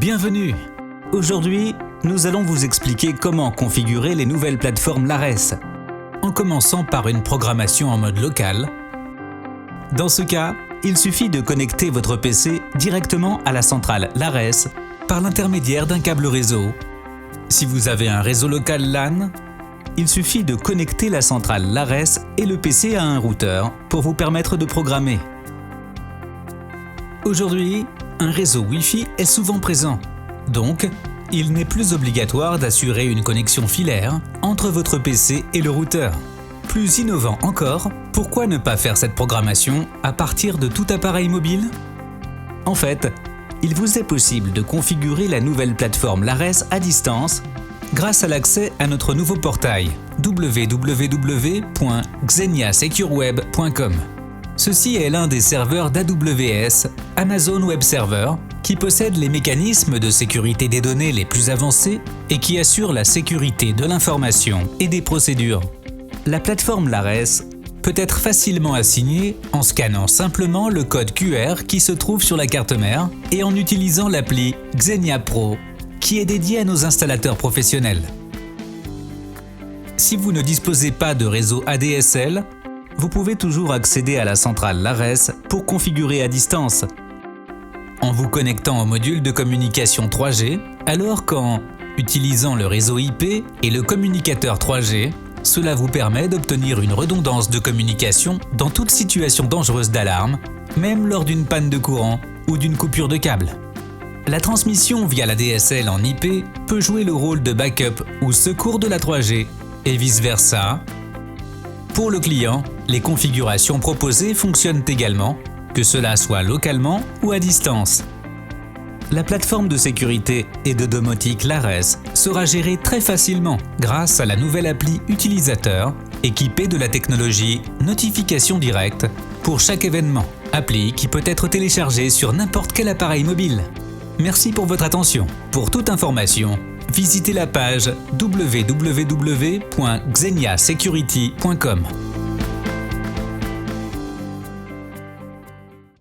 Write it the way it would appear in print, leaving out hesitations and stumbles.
Bienvenue! Aujourd'hui, nous allons vous expliquer comment configurer les nouvelles plateformes Lares, en commençant par une programmation en mode local. Dans ce cas, il suffit de connecter votre PC directement à la centrale Lares par l'intermédiaire d'un câble réseau. Si vous avez un réseau local LAN, il suffit de connecter la centrale Lares et le PC à un routeur pour vous permettre de programmer. Aujourd'hui, un réseau Wi-Fi est souvent présent, donc il n'est plus obligatoire d'assurer une connexion filaire entre votre PC et le routeur. Plus innovant encore, pourquoi ne pas faire cette programmation à partir de tout appareil mobile? En fait, il vous est possible de configurer la nouvelle plateforme Lares à distance grâce à l'accès à notre nouveau portail www.xeniasecureweb.com. Ceci est l'un des serveurs d'AWS, Amazon Web Server, qui possède les mécanismes de sécurité des données les plus avancés et qui assure la sécurité de l'information et des procédures. La plateforme Lares peut être facilement assignée en scannant simplement le code QR qui se trouve sur la carte mère et en utilisant l'appli Xenia Pro, qui est dédiée à nos installateurs professionnels. Si vous ne disposez pas de réseau ADSL, vous pouvez toujours accéder à la centrale Lares pour configurer à distance, en vous connectant au module de communication 3G, alors qu'en utilisant le réseau IP et le communicateur 3G, cela vous permet d'obtenir une redondance de communication dans toute situation dangereuse d'alarme, même lors d'une panne de courant ou d'une coupure de câble. La transmission via la DSL en IP peut jouer le rôle de backup ou secours de la 3G, et vice-versa. Pour le client, les configurations proposées fonctionnent également, que cela soit localement ou à distance. La plateforme de sécurité et de domotique Lares sera gérée très facilement grâce à la nouvelle appli utilisateur équipée de la technologie Notification directe pour chaque événement, appli qui peut être téléchargée sur n'importe quel appareil mobile. Merci pour votre attention. Pour toute information, visitez la page www.xeniasecurity.com.